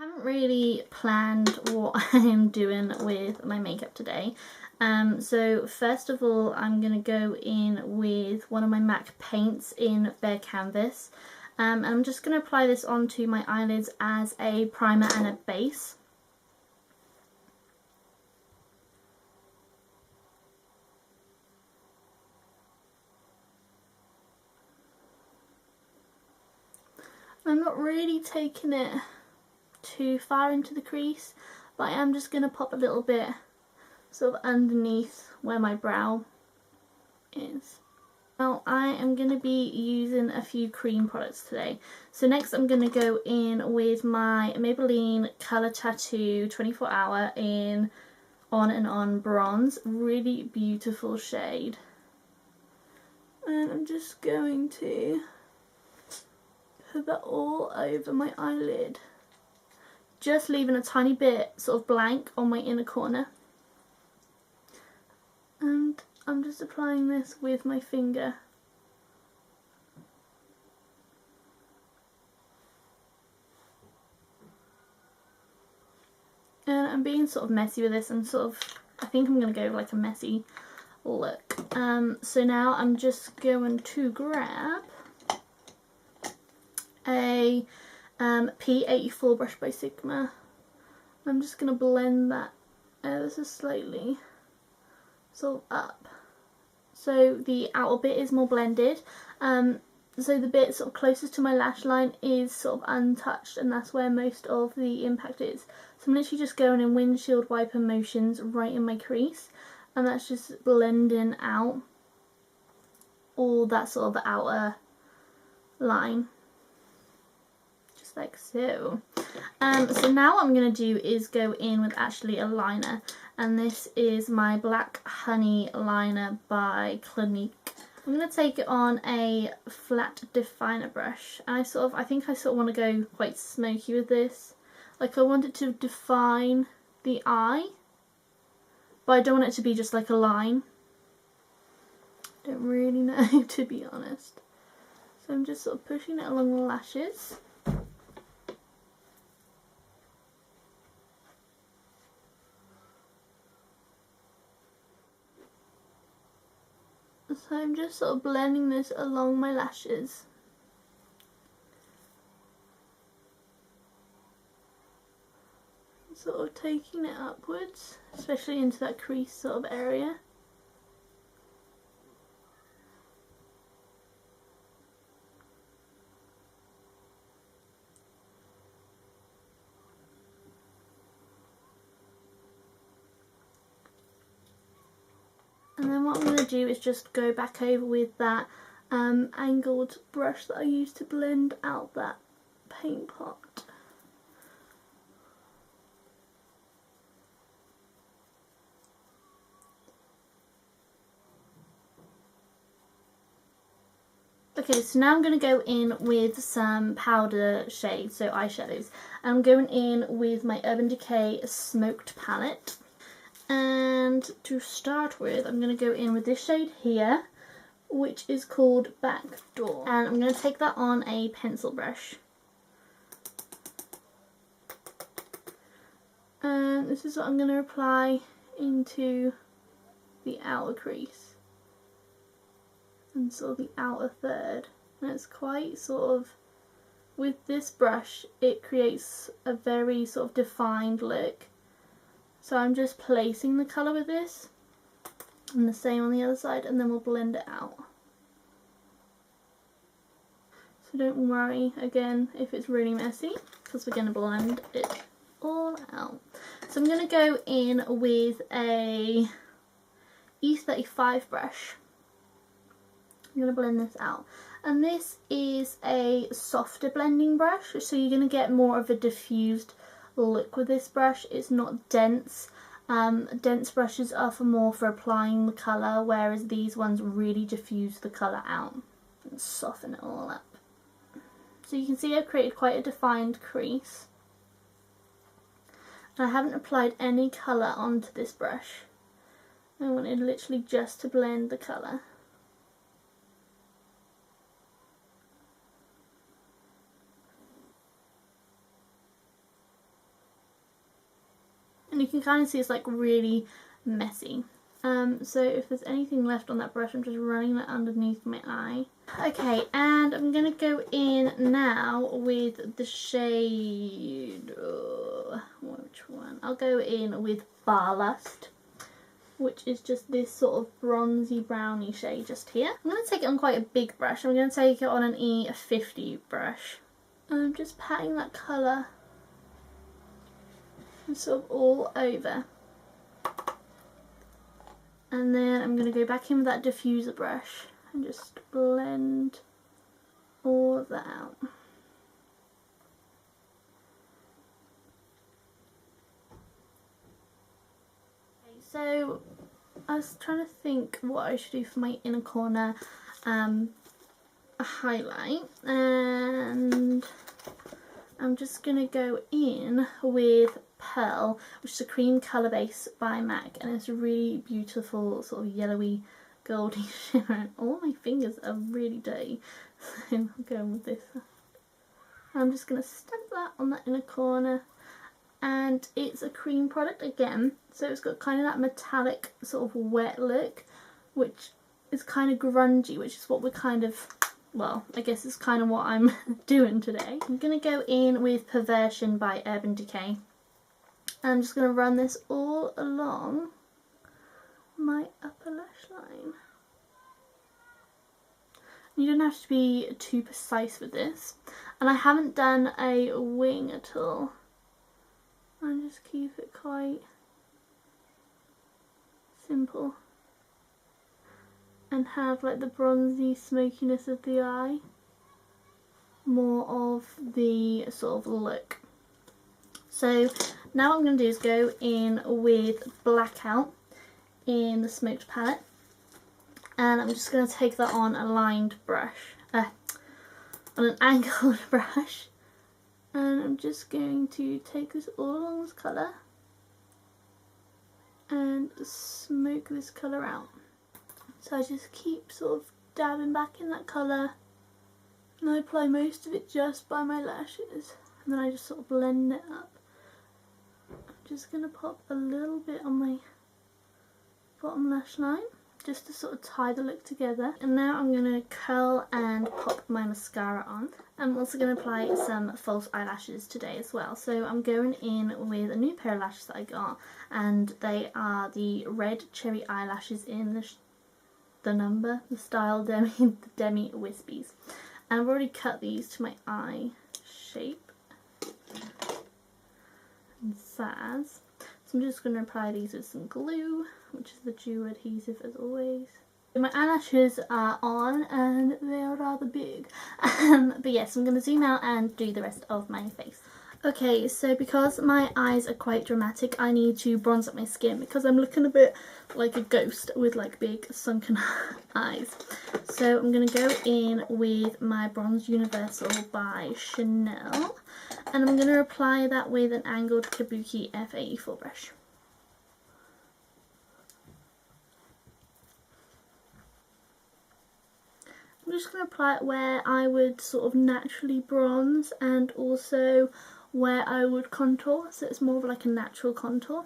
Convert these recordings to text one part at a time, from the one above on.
haven't really planned what I'm doing with my makeup today. So first of all, I'm going to go in with one of my MAC paints in Bare Canvas. And I'm just going to apply this onto my eyelids as a primer and a base. I'm not really taking it too far into the crease, but I am just going to pop a little bit sort of underneath where my brow is. Now I am going to be using a few cream products today. So next I'm going to go in with my Maybelline Colour Tattoo 24 Hour in On and On Bronze. Really beautiful shade. And I'm just going to put that all over my eyelid. Just leaving a tiny bit sort of blank on my inner corner. And I'm just applying this with my finger. And I'm being sort of messy with this. I think I'm going to go with like a messy look. So now I'm just going to grab a P84 brush by Sigma. I'm just going to blend that ever so slightly sort of up. So the outer bit is more blended. So the bit sort of closest to my lash line is sort of untouched, and that's where most of the impact is. So I'm literally just going in windshield wiper motions right in my crease, and that's just blending out all that sort of outer line. Just like so. So now what I'm going to do is go in with actually a liner, and this is my Black Honey liner by Clinique. I'm going to take it on a flat definer brush, and I think I sort of want to go quite smoky with this. Like, I want it to define the eye, but I don't want it to be just like a line. Don't really know, to be honest. So I'm just sort of pushing it along the lashes. So I'm just sort of blending this along my lashes. Sort of taking it upwards, especially into that crease sort of area. And then what I'm going to do is just go back over with that angled brush that I used to blend out that paint pot. Okay, so now I'm going to go in with some powder shades, so eyeshadows. I'm going in with my Urban Decay Smoked palette. And to start with, I'm going to go in with this shade here, which is called Backdoor. And I'm going to take that on a pencil brush. And this is what I'm going to apply into the outer crease. And sort of the outer third. And it's quite sort of, with this brush, it creates a very sort of defined look. So I'm just placing the colour with this, and the same on the other side, and then we'll blend it out. So don't worry, again, if it's really messy, because we're going to blend it all out. So I'm going to go in with a E35 brush. I'm going to blend this out. And this is a softer blending brush, so you're going to get more of a diffused look with this brush. It's not dense. Dense brushes are more for applying the colour, whereas these ones really diffuse the colour out and soften it all up. So you can see I've created quite a defined crease. And I haven't applied any colour onto this brush. I wanted literally just to blend the colour. can kind of see it's like really messy. So if there's anything left on that brush, I'm just running that underneath my eye. Okay, and I'm going to go in now with the shade, which one? I'll go in with Barlust, which is just this sort of bronzy browny shade just here. I'm going to take it on quite a big brush. I'm going to take it on an E50 brush. I'm just patting that colour sort of all over. And then I'm going to go back in with that diffuser brush and just blend all of that out. Okay, so I was trying to think what I should do for my inner corner highlight, and I'm just going to go in with Pearl, which is a cream colour base by MAC, and it's a really beautiful sort of yellowy goldy shimmer. All my fingers are really dirty, so I'm going with this. I'm just going to stamp that on that inner corner, and it's a cream product again, so it's got kind of that metallic sort of wet look, which is kind of grungy, which is what we're kind of, well, I guess it's kind of what I'm doing today. I'm going to go in with Perversion by Urban Decay. I'm just going to run this all along my upper lash line. You don't have to be too precise with this. And I haven't done a wing at all. I just keep it quite simple. And have like the bronzy smokiness of the eye. More of the sort of look. So now what I'm going to do is go in with Blackout in the smoked palette, and I'm just going to take that on a lined brush, on an angled brush, and I'm just going to take this all along this colour and smoke this colour out. So I just keep sort of dabbing back in that colour, and I apply most of it just by my lashes, and then I just sort of blend it up. I'm just going to pop a little bit on my bottom lash line just to sort of tie the look together. And now I'm going to curl and pop my mascara on. I'm also going to apply some false eyelashes today as well. So I'm going in with a new pair of lashes that I got, and they are the red cherry eyelashes in the style Demi, the Demi Wispies. And I've already cut these to my eye shape and size. So I'm just going to apply these with some glue, which is the Duo adhesive as always. My eyelashes are on and they are rather big. But yes, I'm going to zoom out and do the rest of my face. Okay, so because my eyes are quite dramatic, I need to bronze up my skin because I'm looking a bit like a ghost with like big sunken eyes. So I'm going to go in with my Bronze Universal by Chanel, and I'm going to apply that with an angled Kabuki F84 brush. I'm just going to apply it where I would sort of naturally bronze and also where I would contour, so it's more of like a natural contour.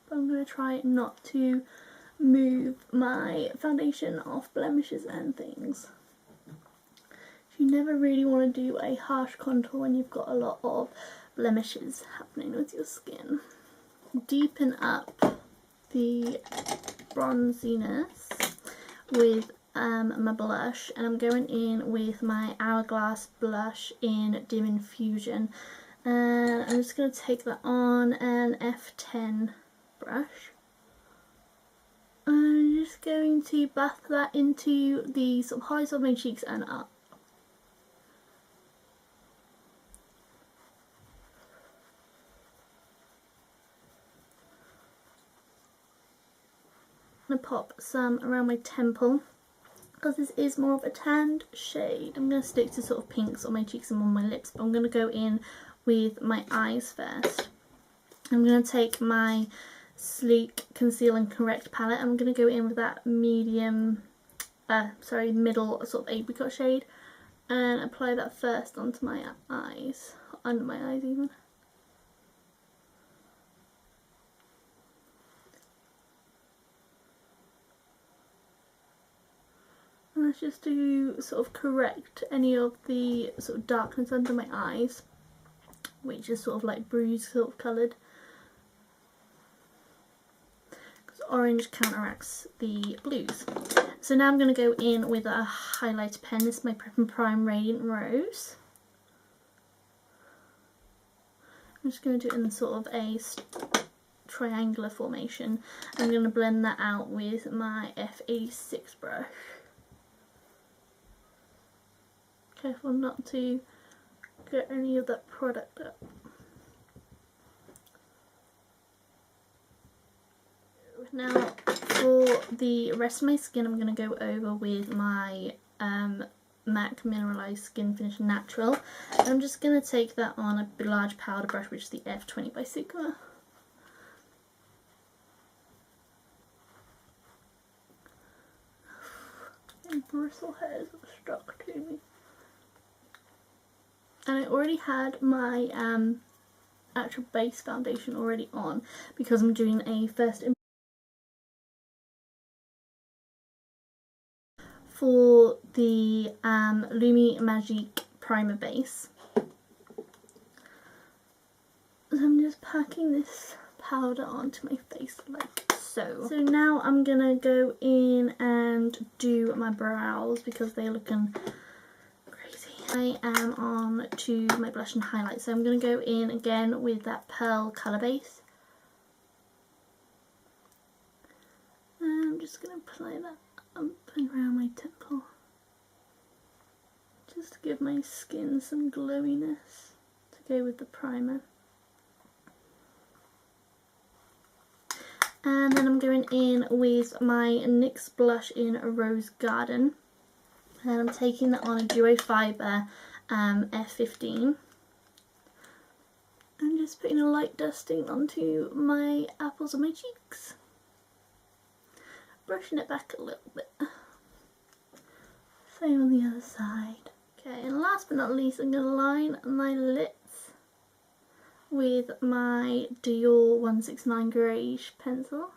But I'm going to try not to move my foundation off blemishes and things. You never really want to do a harsh contour when you've got a lot of blemishes happening with your skin. Deepen up the bronziness with my blush, and I'm going in with my Hourglass blush in Dim Infusion, and I'm just going to take that on an F10 brush. I'm just going to buff that into the sort of highs of my cheeks and up. I'm going to pop some around my temple because this is more of a tanned shade. I'm going to stick to sort of pinks on my cheeks and on my lips, but I'm going to go in with my eyes first. I'm going to take my Sleek Conceal and Correct palette. I'm going to go in with that middle sort of apricot shade and apply that first onto my eyes, under my eyes even. that's just to sort of correct any of the sort of darkness under my eyes, which is sort of like bruise sort of coloured. Because orange counteracts the blues. So now I'm going to go in with a highlighter pen. This is my Prep and Prime Radiant Rose. I'm just going to do it in sort of a triangular formation. I'm going to blend that out with my F86 brush. Careful not to get any of that product up. Now for the rest of my skin, I'm going to go over with my MAC Mineralize Skin Finish Natural. I'm just going to take that on a large powder brush, which is the F20 by Sigma. And bristle hairs are stuck to me. And I already had my actual base foundation already on because I'm doing a first for the Lumi Magique primer base. So I'm just packing this powder onto my face like so. So now I'm gonna go in and do my brows because they're looking crazy. I am on to my blush and highlight, so I'm gonna go in again with that Pearl colour base. And I'm just gonna apply that up and around my temple, just to give my skin some glowiness to go with the primer. And then I'm going in with my NYX blush in Rose Garden, and I'm taking that on a Duo Fibre F15. I'm just putting a light dusting onto my apples of my cheeks. Brushing it back a little bit. Same on the other side. Okay, and last but not least, I'm going to line my lips with my Dior 169 Grege pencil.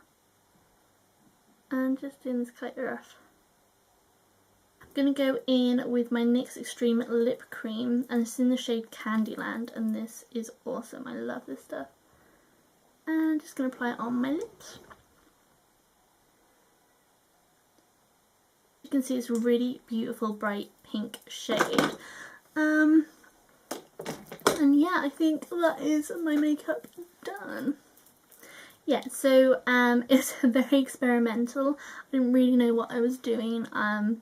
And just doing this quite rough. I'm going to go in with my NYX Extreme Lip Cream, and it's in the shade Candyland, and this is awesome. I love this stuff. And I'm just going to apply it on my lips. You can see it's a really beautiful bright pink shade. And yeah, I think that is my makeup done. Yeah, so it's very experimental. I didn't really know what I was doing. I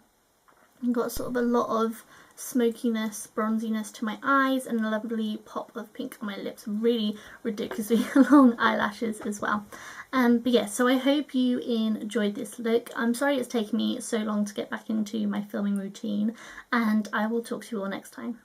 got sort of a lot of smokiness, bronziness to my eyes, and a lovely pop of pink on my lips. Really ridiculously long eyelashes as well. But yeah, so I hope you enjoyed this look. I'm sorry it's taken me so long to get back into my filming routine, and I will talk to you all next time.